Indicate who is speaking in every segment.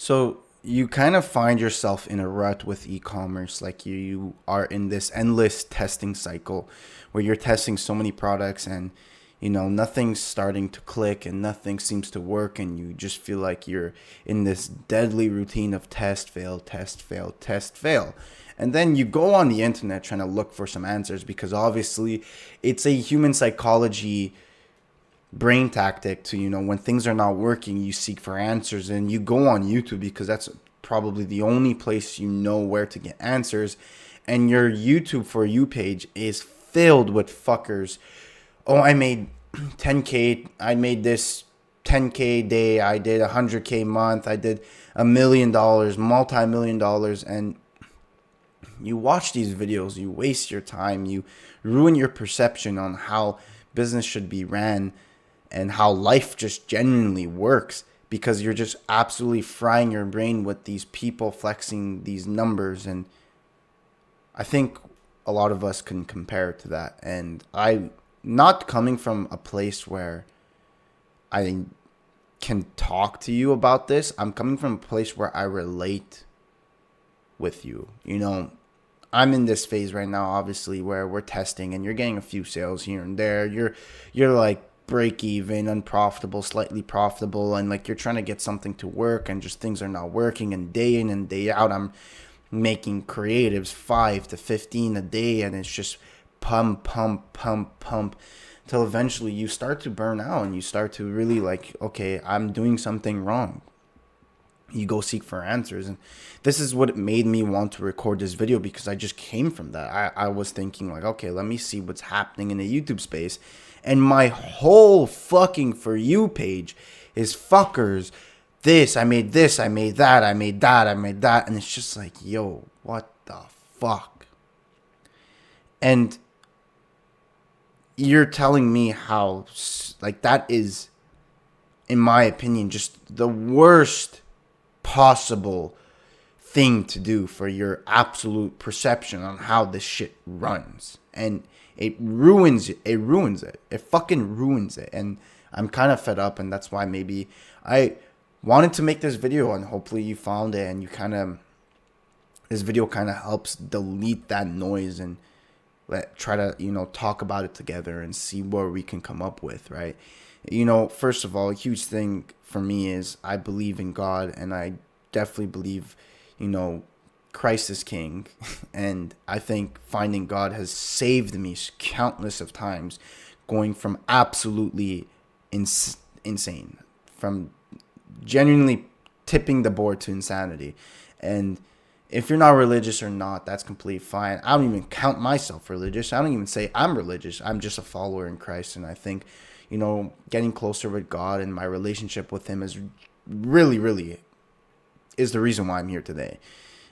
Speaker 1: So you kind of find yourself in a rut with e-commerce, like you are in this endless testing cycle where you're testing so many products and nothing's starting to click and nothing seems to work, and you just feel like you're in this deadly routine of test, fail, test, fail, test, fail. And then you go on the internet trying to look for some answers because obviously it's a human psychology brain tactic to, when things are not working, you seek for answers and you go on YouTube because that's probably the only place you know where to get answers. And your YouTube For You page is filled with fuckers. Oh, I made 10K, I made this 10K day, I did 100K month, I did $1 million, multi-million dollars. And you watch these videos, you waste your time, you ruin your perception on how business should be ran and how life just genuinely works, because you're just absolutely frying your brain with these people flexing these numbers. And I think a lot of us can compare to that. And I, not coming from a place where I can talk to you about this, I'm coming from a place where I relate with you. I'm in this phase right now, obviously, where we're testing and you're getting a few sales here and there. You're like break even, unprofitable, slightly profitable, and like you're trying to get something to work and just things are not working. And day in and day out, I'm making creatives 5 to 15 a day, and it's just pump, pump, pump, pump, till eventually you start to burn out and you start to really like, okay, I'm doing something wrong. You go seek for answers. And this is what made me want to record this video, because I just came from that. I was thinking like, okay, let me see what's happening in the YouTube space. And my whole fucking For You page is fuckers. I made this, I made that, I made that, I made that. And it's just like, yo, what the fuck? And you're telling me how, like, that is, in my opinion, just the worst possible thing to do for your absolute perception on how this shit runs. And it ruins it. It fucking ruins it. And I'm kind of fed up, and that's why maybe I wanted to make this video, and hopefully you found it and this video kind of helps delete that noise and try to, talk about it together and see where we can come up with, right? First of all, a huge thing for me is I believe in God, and I definitely believe, Christ is king. And I think finding God has saved me countless of times, going from absolutely insane, from genuinely tipping the board to insanity. And if you're not religious or not, that's completely fine. I don't even count myself religious. I don't even say I'm religious. I'm just a follower in Christ. And I think, getting closer with God and my relationship with him is really, really is the reason why I'm here today.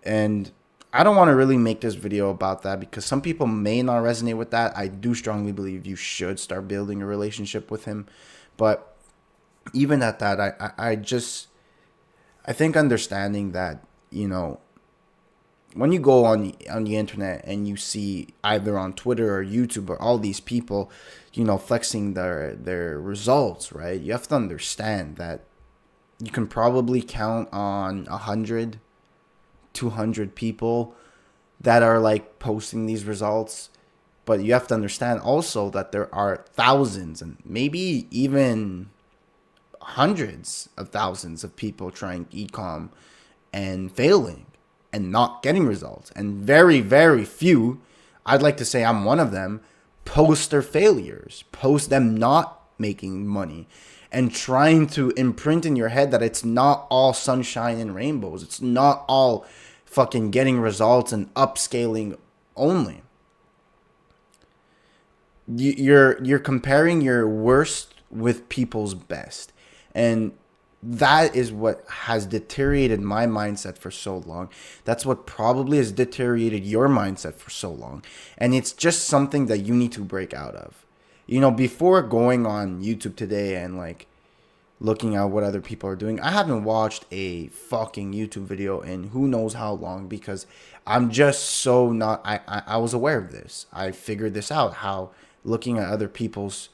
Speaker 1: And I don't want to really make this video about that because some people may not resonate with that. I do strongly believe you should start building a relationship with him. But even at that, I think understanding that, when you go on the internet and you see either on Twitter or YouTube or all these people, flexing their results, right? You have to understand that you can probably count on 100, 200 people that are like posting these results. But you have to understand also that there are thousands and maybe even hundreds of thousands of people trying ecom and failing and not getting results. And very, very few, I'd like to say I'm one of them, post their failures, post them not making money, and trying to imprint in your head that it's not all sunshine and rainbows. It's not all fucking getting results and upscaling only. You're comparing your worst with people's best. And that is what has deteriorated my mindset for so long. That's what probably has deteriorated your mindset for so long. And it's just something that you need to break out of. Before going on YouTube today and like looking at what other people are doing, I haven't watched a fucking YouTube video in who knows how long, because I'm just so not, I was aware of this. I figured this out, how looking at other people's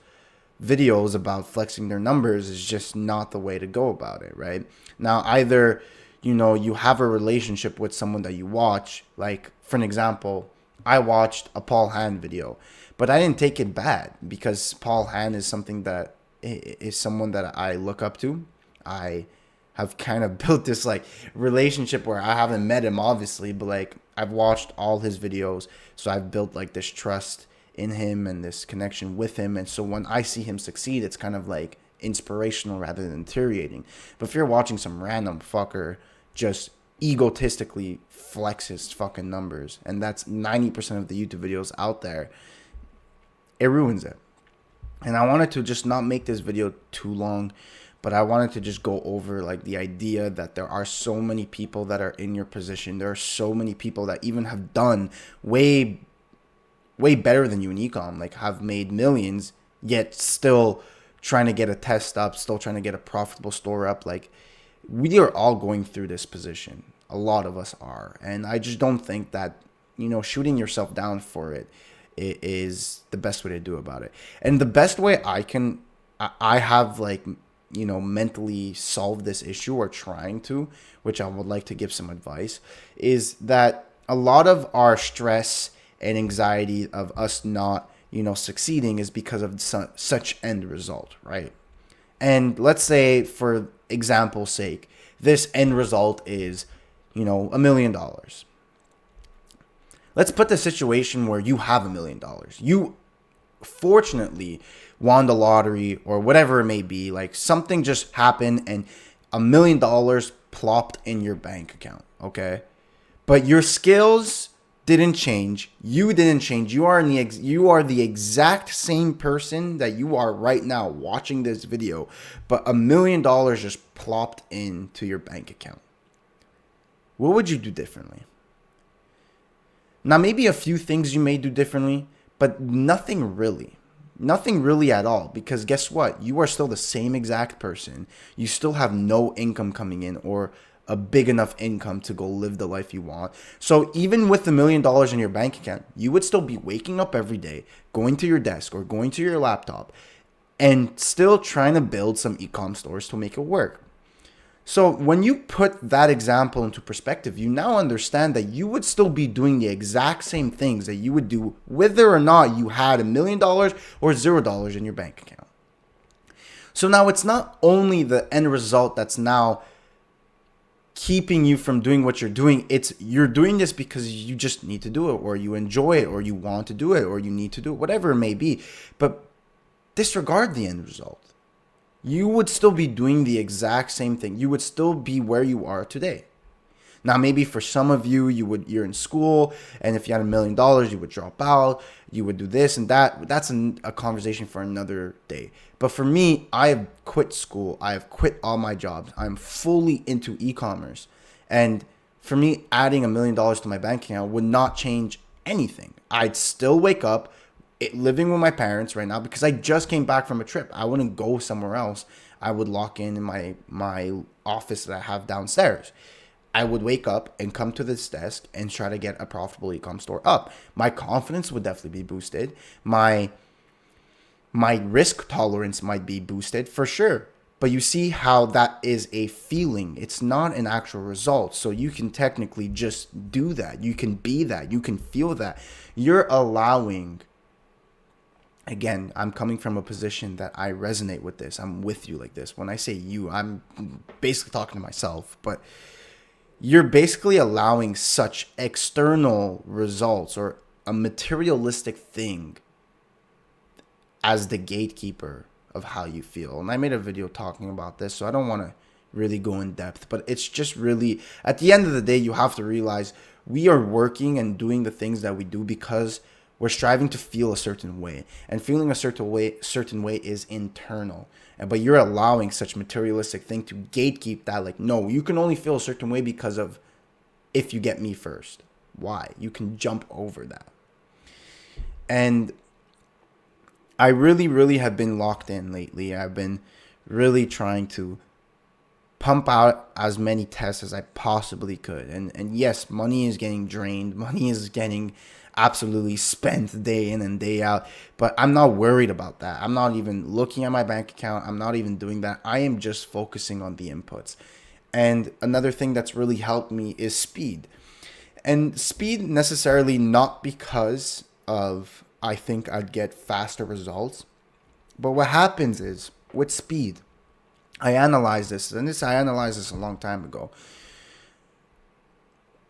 Speaker 1: videos about flexing their numbers is just not the way to go about it, right? Now, either you have a relationship with someone that you watch. Like, for an example, I watched a Paul Han video, but I didn't take it bad because Paul Han is something that is someone that I look up to. I have kind of built this like relationship where I haven't met him obviously, but like I've watched all his videos, so I've built like this trust in him and this connection with him. And so when I see him succeed, it's kind of like inspirational rather than infuriating. But if you're watching some random fucker just egotistically flex his fucking numbers, and that's 90% of the YouTube videos out there, it ruins it. And I wanted to just not make this video too long, but I wanted to just go over like the idea that there are so many people that are in your position. There are so many people that even have done way better than you in ecom, like have made millions, yet still trying to get a test up, still trying to get a profitable store up. Like, we are all going through this position. A lot of us are. And I just don't think that, shooting yourself down for it is the best way to do about it. And the best way I have like, mentally solved this issue, or trying to, which I would like to give some advice, is that a lot of our stress and anxiety of us not, succeeding is because of such end result, right? And let's say, for example's sake, this end result is, $1 million. Let's put the situation where you have $1 million. You fortunately won the lottery or whatever it may be. Like, something just happened and $1 million plopped in your bank account, okay? But your skills didn't change. You didn't change. You are the exact same person that you are right now watching this video, but $1 million just plopped into your bank account. What would you do differently? Now, maybe a few things you may do differently, but nothing really. Nothing really at all, because guess what? You are still the same exact person. You still have no income coming in, or a big enough income to go live the life you want. So even with $1 million in your bank account, you would still be waking up every day, going to your desk or going to your laptop, and still trying to build some ecom stores to make it work. So when you put that example into perspective, you now understand that you would still be doing the exact same things that you would do whether or not you had $1 million or $0 in your bank account. So now it's not only the end result that's now keeping you from doing what you're doing. It's you're doing this because you just need to do it, or you enjoy it, or you want to do it, or you need to do it, whatever it may be. But disregard the end result. You would still be doing the exact same thing. You would still be where you are today. Now, maybe for some of you, you're in school, and if you had $1 million, you would drop out, you would do this and that. That's a conversation for another day. But for me, I have quit school. I have quit all my jobs. I'm fully into e-commerce. And for me, adding $1 million to my bank account would not change anything. I'd still wake up living with my parents right now because I just came back from a trip. I wouldn't go somewhere else. I would lock in my office that I have downstairs. I would wake up and come to this desk and try to get a profitable e-com store up. My confidence would definitely be boosted. My risk tolerance might be boosted for sure. But you see how that is a feeling. It's not an actual result. So you can technically just do that. You can be that. You can feel that. You're allowing... Again, I'm coming from a position that I resonate with this. I'm with you like this. When I say you, I'm basically talking to myself. But you're basically allowing such external results or a materialistic thing as the gatekeeper of how you feel. And I made a video talking about this, so I don't want to really go in depth. But it's just really, at the end of the day, you have to realize we are working and doing the things that we do because we're striving to feel a certain way, and feeling a certain way is internal. But you're allowing such materialistic thing to gatekeep that. Like, no, you can only feel a certain way because of if you get me first. Why? You can jump over that. And I really, really have been locked in lately. I've been really trying to pump out as many tests as I possibly could. And yes, money is getting drained. Money is getting absolutely spent day in and day out. But I'm not worried about that. I'm not even looking at my bank account. I'm not even doing that. I am just focusing on the inputs. And another thing that's really helped me is speed. And speed necessarily not because of I think I'd get faster results, but what happens is with speed, I analyzed this, and I analyzed this a long time ago.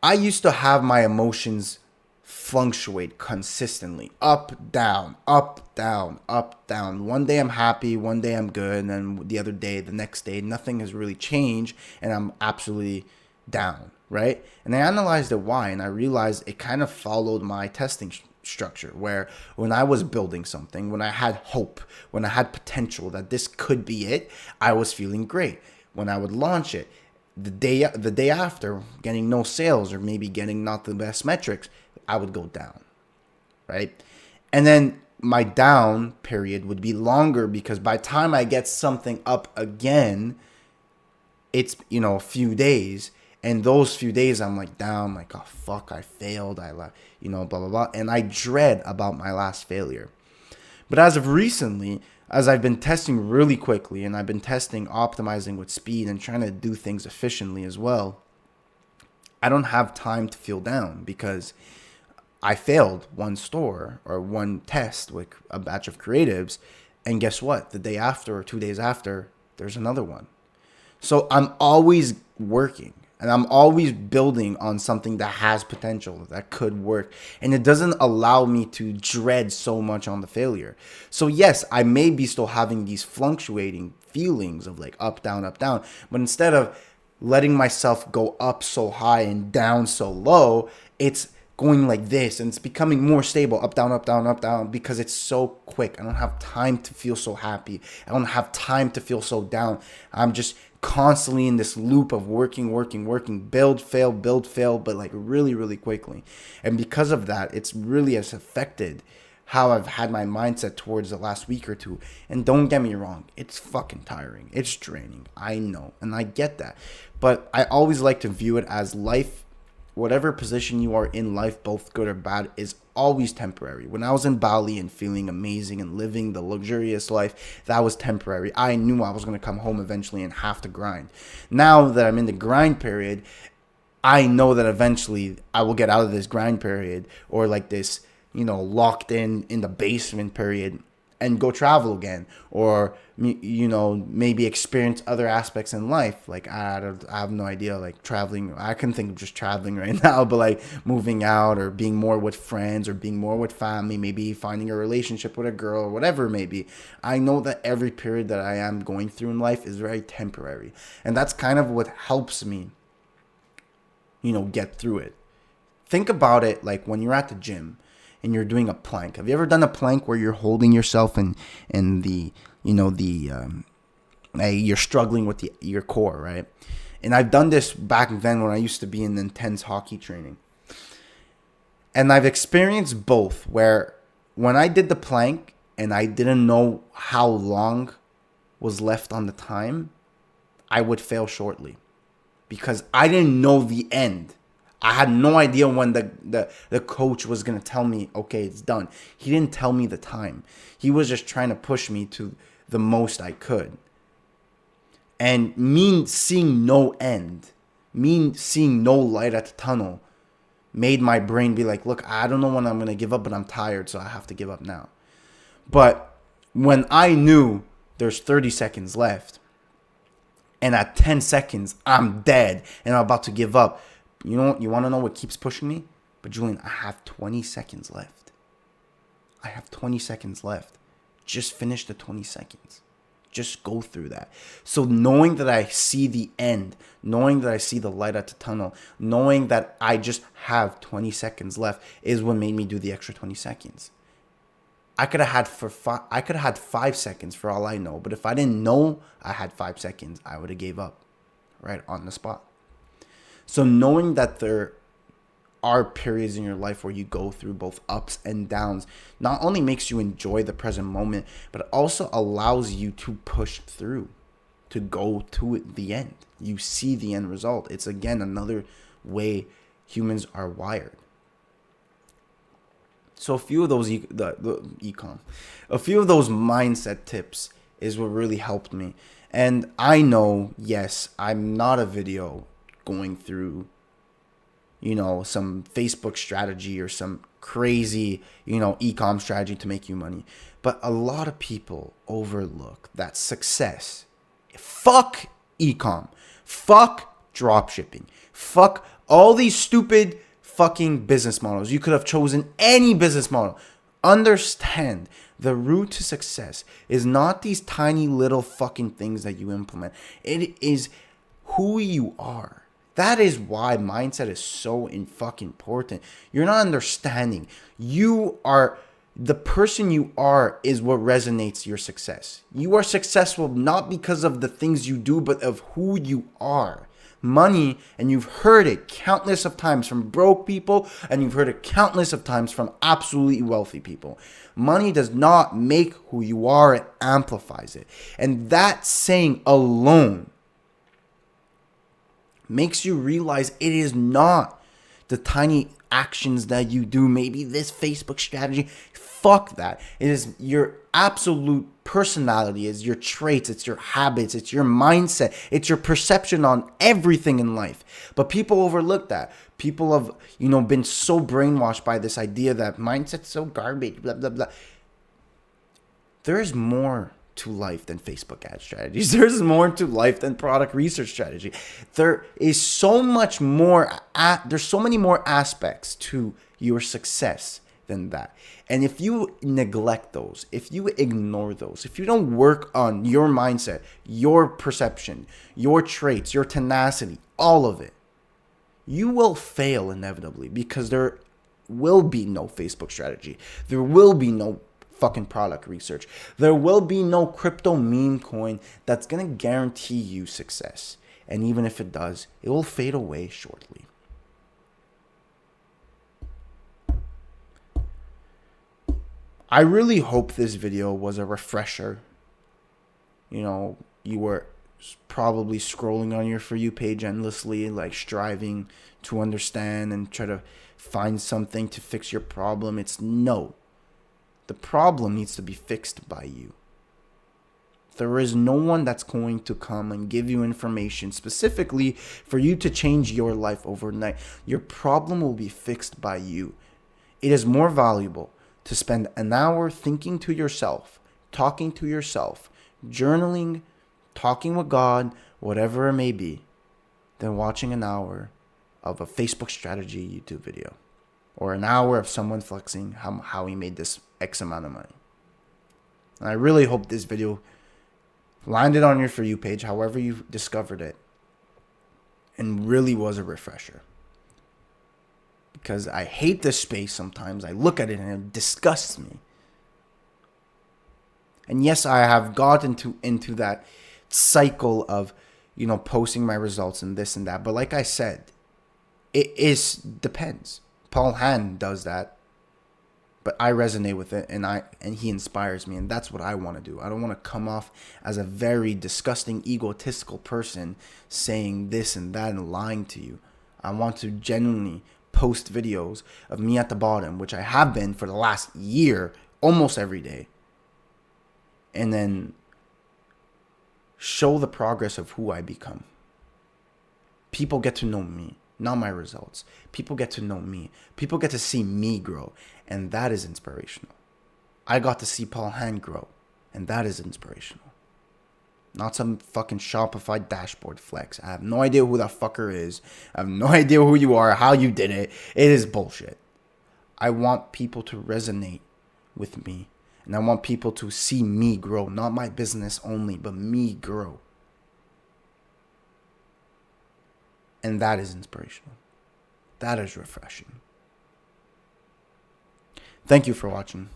Speaker 1: I used to have my emotions fluctuate consistently, up, down, up, down, up, down. One day I'm happy, one day I'm good, and then the other day, the next day, nothing has really changed, and I'm absolutely down, right? And I analyzed it why, and I realized it kind of followed my testing structure, where when I was building something, when I had hope, when I had potential that this could be it, I was feeling great. When I would launch it, the day after, getting no sales or maybe getting not the best metrics, I would go down, right? And then my down period would be longer because by the time I get something up again, it's, a few days. And those few days I'm like down, like, oh fuck, I failed, blah blah blah, and I dread about my last failure. But as of recently, as I've been testing really quickly, and I've been testing optimizing with speed and trying to do things efficiently as well, I don't have time to feel down because I failed one store or one test with a batch of creatives, and guess what? The day after or 2 days after, there's another one. So I'm always working. And I'm always building on something that has potential, that could work. And it doesn't allow me to dread so much on the failure. So yes, I may be still having these fluctuating feelings of like up, down, up, down. But instead of letting myself go up so high and down so low, it's going like this, and it's becoming more stable, up, down, up, down, up, down, because it's so quick. I don't have time to feel so happy. I don't have time to feel so down. I'm just constantly in this loop of working, build, fail, but like really, really quickly. And because of that, it's really has affected how I've had my mindset towards the last week or two. And don't get me wrong, it's fucking tiring. It's draining. I know. And I get that. But I always like to view it as life, whatever position you are in life, both good or bad, is always temporary. When I was in Bali and feeling amazing and living the luxurious life, that was temporary. I knew I was going to come home eventually and have to grind. Now that I'm in the grind period, I know that eventually I will get out of this grind period, or like this, locked in the basement period, and go travel again, or maybe experience other aspects in life. Like I have no idea, like traveling. I can think of just traveling right now, but like moving out or being more with friends or being more with family, maybe finding a relationship with a girl or whatever it may be. I know that every period that I am going through in life is very temporary, and that's kind of what helps me get through it. Think about it like when you're at the gym and you're doing a plank. Have you ever done a plank where you're holding yourself in the you're struggling with your core, right? And I've done this back then when I used to be in intense hockey training. And I've experienced both, where when I did the plank and I didn't know how long was left on the time, I would fail shortly because I didn't know the end. I had no idea when the coach was going to tell me, okay, it's done. He didn't tell me the time. He was just trying to push me to the most I could. And me seeing no end, me seeing no light at the tunnel, made my brain be like, look, I don't know when I'm going to give up, but I'm tired, so I have to give up now. But when I knew there's 30 seconds left, and at 10 seconds, I'm dead, and I'm about to give up, you want to know what keeps pushing me? But Julian, I have 20 seconds left. I have 20 seconds left. Just finish the 20 seconds. Just go through that. So knowing that I see the end, knowing that I see the light at the tunnel, knowing that I just have 20 seconds left is what made me do the extra 20 seconds. I could have had 5 seconds for all I know, but if I didn't know I had 5 seconds, I would have gave up right on the spot. So knowing that there are periods in your life where you go through both ups and downs not only makes you enjoy the present moment, but also allows you to push through, to go to the end. You see the end result. It's again another way humans are wired. So a few of those a few of those mindset tips is what really helped me. And I know, yes, I'm not a video going through, some Facebook strategy or some crazy, ecom strategy to make you money. But a lot of people overlook that success. Fuck ecom. Fuck dropshipping. Fuck all these stupid fucking business models. You could have chosen any business model. Understand the route to success is not these tiny little fucking things that you implement. It is who you are. That is why mindset is so fucking important. You're not understanding. You are the person you are is what resonates your success. You are successful not because of the things you do, but of who you are. Money, and you've heard it countless of times from broke people, and you've heard it countless of times from absolutely wealthy people. Money does not make who you are, it amplifies it. And that saying alone makes you realize it is not the tiny actions that you do, maybe this Facebook strategy. Fuck that. It is your absolute personality, it's your traits, it's your habits, it's your mindset, it's your perception on everything in life. But people overlook that. People have, been so brainwashed by this idea that mindset's so garbage, blah, blah, blah. There's more to life than Facebook ad strategies. There's more to life than product research strategy. There is so much more. There's so many more aspects to your success than that. And if you neglect those, if you ignore those, if you don't work on your mindset, your perception, your traits, your tenacity, all of it, you will fail inevitably, because there will be no Facebook strategy. There will be no fucking product research. There will be no crypto meme coin that's going to guarantee you success. And even if it does, it will fade away shortly. I really hope this video was a refresher. You were probably scrolling on your For You page endlessly, like striving to understand and try to find something to fix your problem. It's no. The problem needs to be fixed by you. There is no one that's going to come and give you information specifically for you to change your life overnight. Your problem will be fixed by you. It is more valuable to spend an hour thinking to yourself, talking to yourself, journaling, talking with God, whatever it may be, than watching an hour of a Facebook strategy YouTube video, or an hour of someone flexing how he made this X amount of money. And I really hope this video landed on your For You page, however you discovered it, and really was a refresher. Because I hate this space sometimes. I look at it and it disgusts me. And yes, I have gotten into that cycle of, posting my results and this and that. But like I said, depends. Paul Hahn does that. But I resonate with it, and he inspires me, and that's what I want to do. I don't want to come off as a very disgusting, egotistical person saying this and that and lying to you. I want to genuinely post videos of me at the bottom, which I have been for the last year, almost every day, and then show the progress of who I become. People get to know me, not my results. People get to know me. People get to see me grow, and that is inspirational. I got to see Paul Hahn grow, and that is inspirational. Not some fucking Shopify dashboard flex. I have no idea who that fucker is. I have no idea who you are, how you did it. It is bullshit. I want people to resonate with me. And I want people to see me grow. Not my business only, but me grow. And that is inspirational. That is refreshing. Thank you for watching.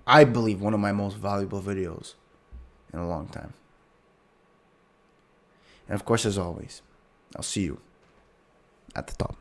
Speaker 1: I believe one of my most valuable videos in a long time. And of course, as always, I'll see you at the top.